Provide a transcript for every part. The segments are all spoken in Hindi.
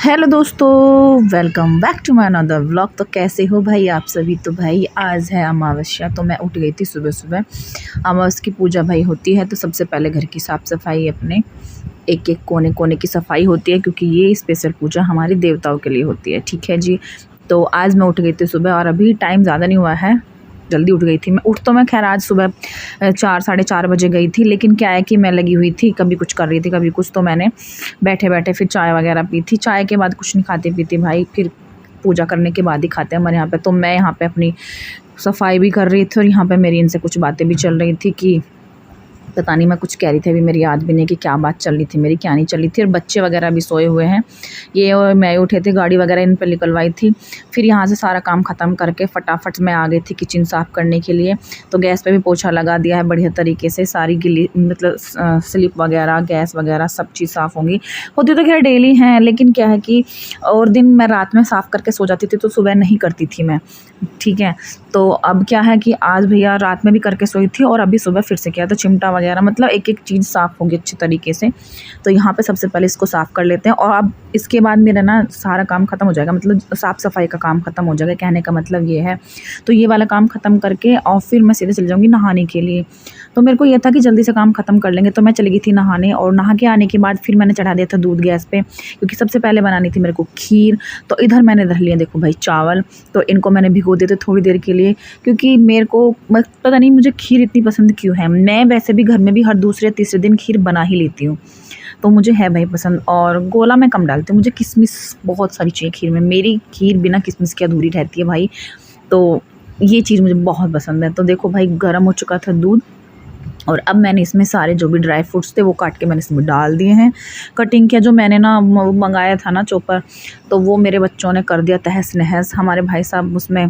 हेलो दोस्तों, welcome back to my another vlog. तो कैसे हो भाई आप सभी। तो भाई आज है अमावस्या, तो मैं उठ गई थी सुबह सुबह। अमावस की पूजा भाई होती है, तो सबसे पहले घर की साफ़ सफाई, अपने एक एक कोने कोने की सफाई होती है, क्योंकि ये स्पेशल पूजा हमारी देवताओं के लिए होती है। ठीक है जी। तो आज मैं उठ गई थी सुबह, और अभी टाइम ज़्यादा नहीं हुआ है, जल्दी उठ गई थी मैं। उठ तो मैं खैर आज सुबह 4 साढ़े 4 बजे गई थी, लेकिन क्या है कि मैं लगी हुई थी, कभी कुछ कर रही थी कभी कुछ। तो मैंने बैठे बैठे फिर चाय वगैरह पी थी। चाय के बाद कुछ नहीं खाती पीती भाई, फिर पूजा करने के बाद ही खाते हैं हमारे यहाँ पे। तो मैं यहाँ पे अपनी सफाई भी कर रही थी, और यहाँ पे मेरी इनसे कुछ बातें भी चल रही थी कि पता नहीं मैं कुछ कह रही थी, अभी मेरी याद भी नहीं कि क्या बात चल रही थी मेरी, क्या नहीं चल रही थी। और बच्चे वगैरह भी सोए हुए हैं, ये और मैं उठे थे, गाड़ी वगैरह इन पर निकलवाई थी। फिर यहाँ से सारा काम ख़त्म करके फटाफट मैं आ गई थी किचन साफ़ करने के लिए। तो गैस पे भी पोछा लगा दिया है बढ़िया तरीके से, सारी गिली मतलब स्लिप वगैरह गैस वगैरह सब चीज़ साफ़ होंगी। होती तो खैर डेली हैं, लेकिन क्या है कि और दिन मैं रात में साफ़ करके सो जाती थी, तो सुबह नहीं करती थी मैं। ठीक है। तो अब क्या है कि आज भैया रात में भी करके सोई थी, और अभी सुबह फिर से किया। तो चिमटा वगैरह मतलब एक एक चीज़ साफ़ होगी अच्छी तरीके से। तो यहाँ पे सबसे पहले इसको साफ़ कर लेते हैं, और अब इसके बाद मेरा ना सारा काम ख़त्म हो जाएगा, मतलब साफ़ सफाई का काम ख़त्म हो जाएगा, कहने का मतलब ये है। तो ये वाला काम ख़त्म करके और फिर मैं सीधे चल जाऊँगी नहाने के लिए। तो मेरे को ये था कि जल्दी से काम ख़त्म कर लेंगे, तो मैं चली गई थी नहाने। और नहा के आने के बाद फिर मैंने चढ़ा दिया था दूध गैस पे, क्योंकि सबसे पहले बनानी थी मेरे को खीर। तो इधर मैंने धर लिया देखो भाई चावल, तो इनको मैंने भिगो दिए थे थोड़ी देर के लिए, क्योंकि मेरे को पता नहीं मुझे खीर इतनी पसंद क्यों है। मैं वैसे भी घर में भी हर दूसरे तीसरे दिन खीर बना ही लेती हूँ, तो मुझे है भाई पसंद। और गोला मैं कम डालती हूँ, मुझे किशमिश बहुत सारी चाहिए खीर में। मेरी खीर बिना किशमिश के अधूरी रहती है भाई, तो ये चीज़ मुझे बहुत पसंद है। तो देखो भाई गर्म हो चुका था दूध, और अब मैंने इसमें सारे जो भी ड्राई फ्रूट्स थे वो काट के मैंने इसमें डाल दिए हैं। कटिंग किया जो मैंने ना मंगाया था ना चॉपर, तो वो मेरे बच्चों ने कर दिया तहस नहस। हमारे भाई साहब उसमें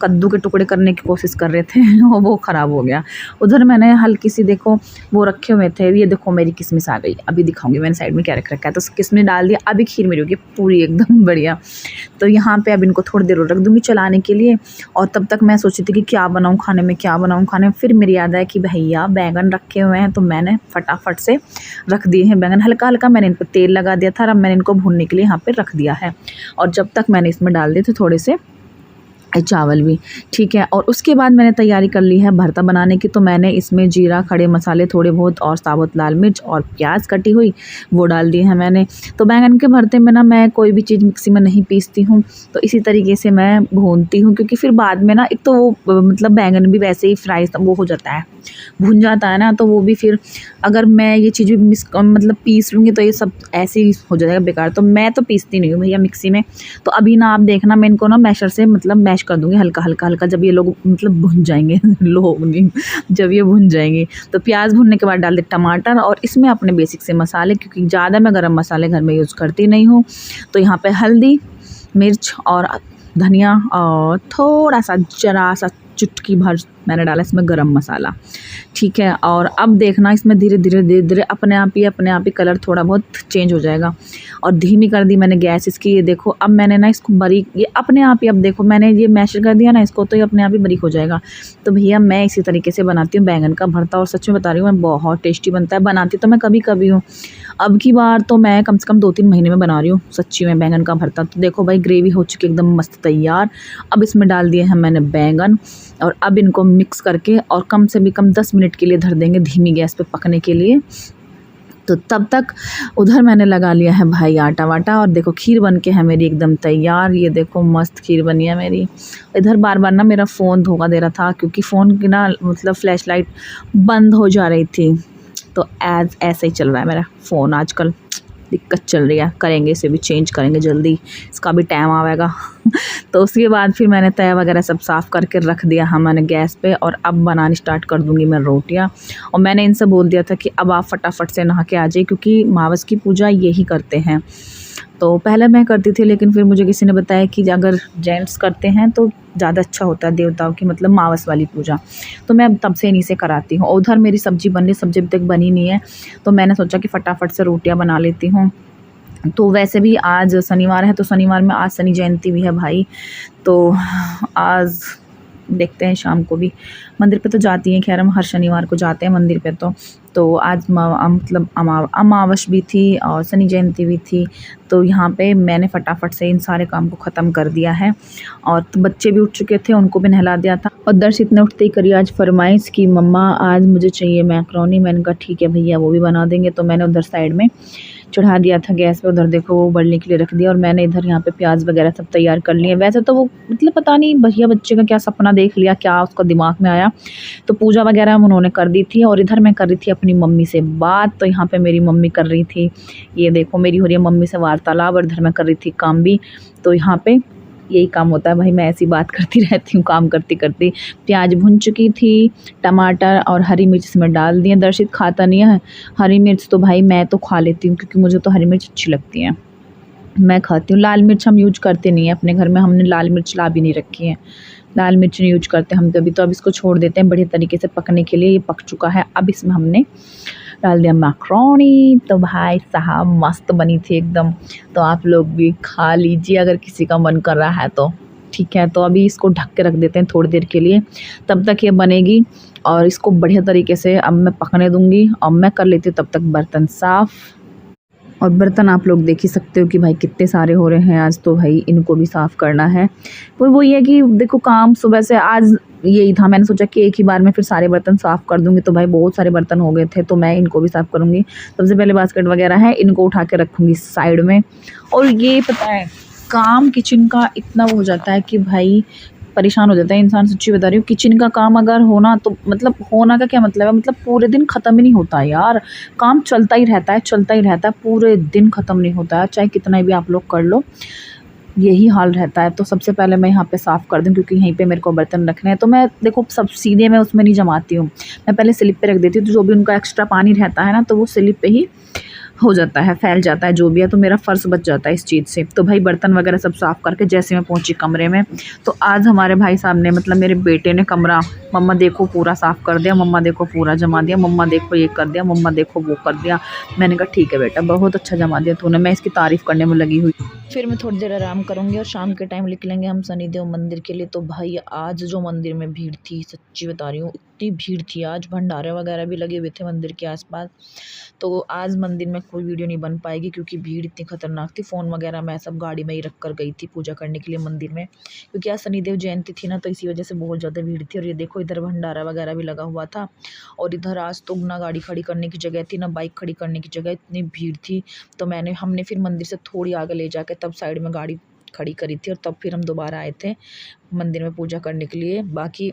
कद्दू के टुकड़े करने की कोशिश कर रहे थे और वो ख़राब हो गया। उधर मैंने हल्की सी देखो वो रखे हुए थे, ये देखो मेरी किशमिश आ गई, अभी दिखाऊंगी मैंने साइड में क्या रख रखा है। तो किशमिश डाल दिया, अभी खीर मेरी होगी पूरी एकदम बढ़िया। तो यहाँ पे अब इनको थोड़ी देर रख दूँगी चलाने के लिए। और तब तक मैं सोची थी कि क्या बनाऊँ खाने में, क्या बनाऊँ खाने में। फिर मेरी याद आया कि भैया बैंगन रखे हुए हैं, तो मैंने फटाफट से रख दिए हैं बैंगन। हल्का हल्का मैंने इन पर तेल लगा दिया था, और अब मैंने इनको भूनने के लिए यहाँ पर रख दिया है। और जब तक मैंने इसमें डाल दिए थे थोड़े से चावल भी। ठीक है। और उसके बाद मैंने तैयारी कर ली है भरता बनाने की। तो मैंने इसमें जीरा, खड़े मसाले थोड़े बहुत, और साबुत लाल मिर्च और प्याज कटी हुई वो डाल दी है मैंने। तो बैंगन के भरते में ना मैं कोई भी चीज़ मिक्सी में नहीं पीसती हूँ, तो इसी तरीके से मैं भूनती हूँ, क्योंकि फिर बाद में ना एक तो वो मतलब बैंगन भी वैसे ही फ्राई वो हो जाता है, भुन जाता है ना, तो वो भी फिर अगर मैं ये चीज़ भी मतलब पीस लूँगी तो ये सब ऐसे ही हो जाएगा बेकार। तो मैं तो पीसती नहीं हूँ भैया मिक्सी में। तो अभी ना आप देखना मैं इनको ना मैशर से मतलब मैश कर दूँगी हल्का हल्का हल्का, जब ये लोग मतलब भुन जाएंगे लोग नहीं, जब ये भुन जाएंगे। तो प्याज भुनने के बाद डाल दे टमाटर, और इसमें अपने बेसिक से मसाले, क्योंकि ज़्यादा मैं गरम मसाले घर में यूज़ करती नहीं हूँ। तो यहाँ पे हल्दी, मिर्च और धनिया, और थोड़ा सा जरा सा चुटकी भर मैंने डाला इसमें गरम मसाला। ठीक है। और अब देखना इसमें धीरे धीरे अपने आप ही कलर थोड़ा बहुत चेंज हो जाएगा। और धीमी कर दी मैंने गैस इसकी। ये देखो अब मैंने ना इसको बारीक, ये अपने आप ही, अब देखो मैंने ये मैशर कर दिया ना इसको, तो ये अपने आप ही बारीक हो जाएगा। तो भैया मैं इसी तरीके से बनाती हूँ बैंगन का भरता, और सच में बता रही हूँ मैं बहुत टेस्टी बनता है। बनाती तो मैं कभी कभी हूँ, अब की बार तो मैं कम से कम 2-3 महीने में बना रही हूँ सच्ची में बैंगन का भरता। तो देखो भाई ग्रेवी हो चुकी एकदम मस्त तैयार। अब इसमें डाल दिए हैं मैंने बैंगन, और अब इनको मिक्स करके और कम से भी कम 10 मिनट के लिए धर देंगे धीमी गैस पे पकने के लिए। तो तब तक उधर मैंने लगा लिया है भाई आटा वाटा, और देखो खीर बन के है मेरी एकदम तैयार। ये देखो मस्त खीर बनी है मेरी। इधर बार बार ना मेरा फ़ोन धोखा दे रहा था, क्योंकि फ़ोन की ना मतलब फ्लैश लाइट बंद हो जा रही थी। तो ऐसे ही चल रहा है मेरा फ़ोन आजकल, दिक्कत चल रही है। करेंगे इसे भी चेंज करेंगे जल्दी, इसका भी टाइम आवेगा तो उसके बाद फिर मैंने तवा वगैरह सब साफ़ करके रख दिया है मैंने गैस पे, और अब बनानी स्टार्ट कर दूंगी मैं रोटियां। और मैंने इनसे बोल दिया था कि अब आप फटाफट से नहा के आ जाइए, क्योंकि मावस की पूजा यही करते हैं। तो पहले मैं करती थी, लेकिन फिर मुझे किसी ने बताया कि अगर जेंट्स करते हैं तो ज़्यादा अच्छा होता है देवताओं की मतलब मावस वाली पूजा। तो मैं तब से इन्हीं से कराती हूँ। और उधर मेरी सब्ज़ी बन रही, सब्ज़ी अभी तक बनी नहीं है, तो मैंने सोचा कि फटाफट से रोटियाँ बना लेती हूँ। तो वैसे भी आज शनिवार है, तो शनिवार में आज शनि जयंती भी है भाई। तो आज देखते हैं शाम को भी मंदिर पे तो जाती हैं, खैर हम हर शनिवार को जाते हैं मंदिर पे। तो तो आज मतलब अमावस भी थी और शनि जयंती भी थी। तो यहाँ पे मैंने फटाफट से इन सारे काम को ख़त्म कर दिया है और तो बच्चे भी उठ चुके थे, उनको भी नहला दिया था। और दर्शित ने उठते ही करी आज फरमाइश कि मम्मा आज मुझे चाहिए मैक्रोनी। मैंने कहा ठीक है भैया, वो भी बना देंगे। तो मैंने उधर साइड में चढ़ा दिया था गैस पे, उधर देखो वो उबलने के लिए रख दिया और मैंने इधर यहाँ पे प्याज वगैरह सब तैयार कर लिए। वैसे तो वो मतलब पता नहीं भैया बच्चे का क्या सपना देख लिया, क्या उसका दिमाग में आया, तो पूजा वगैरह उन्होंने कर दी थी और इधर मैं कर रही थी अपनी मम्मी से बात। तो यहाँ पे मेरी मम्मी कर रही थी, ये देखो मेरी हो रही है मम्मी से वार्तालाप और इधर मैं कर रही थी काम भी। तो यहाँ पे यही काम होता है भाई, मैं ऐसी बात करती रहती हूँ काम करती करती। प्याज भुन चुकी थी, टमाटर और हरी मिर्च इसमें डाल दिए। दर्शित खाता नहीं है हरी मिर्च, तो भाई मैं तो खा लेती हूँ क्योंकि मुझे तो हरी मिर्च अच्छी लगती है, मैं खाती हूँ। लाल मिर्च हम यूज करते नहीं है अपने घर में, हमने लाल मिर्च ला भी नहीं रखी है, लाल मिर्च नहीं यूज करते हम कभी। तो अब इसको छोड़ देते हैं बढ़िया तरीके से पकने के लिए। ये पक चुका है, अब इसमें हमने डाल दिया मैक्रोनी। तो भाई साहब मस्त बनी थी एकदम। तो आप लोग भी खा लीजिए अगर किसी का मन कर रहा है तो, ठीक है। तो अभी इसको ढक के रख देते हैं थोड़ी देर के लिए, तब तक ये बनेगी और इसको बढ़िया तरीके से अब मैं पकने दूंगी और मैं कर लेती हूँ तब तक बर्तन साफ़। और बर्तन आप लोग देख ही सकते हो कि भाई कितने सारे हो रहे हैं आज, तो भाई इनको भी साफ़ करना है। वो ये है कि देखो काम सुबह से आज यही था, मैंने सोचा कि एक ही बार में फिर सारे बर्तन साफ़ कर दूंगी। तो भाई बहुत सारे बर्तन हो गए थे, तो मैं इनको भी साफ़ करूंगी। सबसे पहले बास्केट वगैरह है, इनको उठा के रखूंगी साइड में। और ये पता है काम किचन का इतना हो जाता है कि भाई परेशान हो जाता है इंसान। सच्ची बता रही हूँ, किचन का काम अगर होना तो मतलब होना का क्या मतलब है, मतलब पूरे दिन ख़त्म ही नहीं होता है यार। काम चलता ही रहता है, चलता ही रहता है, पूरे दिन ख़त्म नहीं होता है, चाहे कितना भी आप लोग कर लो, यही हाल रहता है। तो सबसे पहले मैं यहाँ पे साफ़ कर दूँ क्योंकि यहीं पे मेरे को बर्तन रखने हैं। तो मैं देखो सब सीधे मैं उसमें नहीं जमाती हूँ, मैं पहले स्लिप पे रख देती हूँ। तो जो भी उनका एक्स्ट्रा पानी रहता है ना, तो वो स्लिप पे ही हो जाता है, फैल जाता है जो भी है, तो मेरा फ़र्श बच जाता है इस चीज़ से। तो भाई बर्तन वगैरह सब साफ़ करके जैसे मैं पहुंची कमरे में, तो आज हमारे भाई साहब ने मतलब मेरे बेटे ने कमरा मम्मा देखो पूरा साफ़ कर दिया, मम्मा देखो पूरा जमा दिया, मम्मा देखो ये कर दिया, मम्मा देखो वो कर दिया। मैंने कहा ठीक है बेटा, बहुत अच्छा जमा दिया तूने, मैं इसकी तारीफ़ करने में लगी हुई। फिर मैं थोड़ी देर आराम करूँगी और शाम के टाइम निकलेंगे हम शनिदेव मंदिर के लिए। तो भाई आज जो मंदिर में भीड़ थी, सच्ची बता रही हूँ इतनी भीड़ थी आज, भंडारे वगैरह भी लगे हुए थे मंदिर के आसपास। तो आज मंदिर में कोई वीडियो नहीं बन पाएगी क्योंकि भीड़ इतनी खतरनाक थी। फ़ोन वगैरह मैं सब गाड़ी में ही रख कर गई थी पूजा करने के लिए मंदिर में, क्योंकि आज शनिदेव जयंती थी ना, तो इसी वजह से बहुत ज़्यादा भीड़ थी। और ये देखो इधर भंडारा वगैरह भी लगा हुआ था और इधर आज तो ना गाड़ी खड़ी करने की जगह थी ना बाइक खड़ी करने की जगह, इतनी भीड़ थी। तो हमने फिर मंदिर से थोड़ी आगे ले जाके तब साइड में गाड़ी खड़ी करी थी और तब फिर हम दोबारा आए थे मंदिर में पूजा करने के लिए। बाकी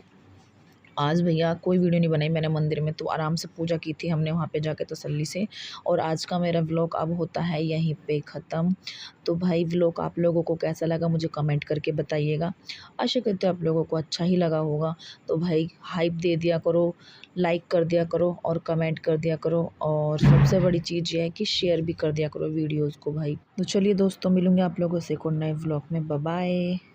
आज भैया कोई वीडियो नहीं बनाई मैंने मंदिर में, तो आराम से पूजा की थी हमने वहाँ पे जाके तसल्ली से। और आज का मेरा व्लॉग अब होता है यहीं पे ख़त्म। तो भाई व्लॉग आप लोगों को कैसा लगा मुझे कमेंट करके बताइएगा। आशा करते हैं आप लोगों को अच्छा ही लगा होगा। तो भाई हाइप दे दिया करो, लाइक कर दिया करो और कमेंट कर दिया करो, और सबसे बड़ी चीज़ ये है कि शेयर भी कर दिया करो वीडियोज़ को भाई। तो चलिए दोस्तों, मिलूँगी आप लोगों से एक और नए व्लॉग में। Bye bye.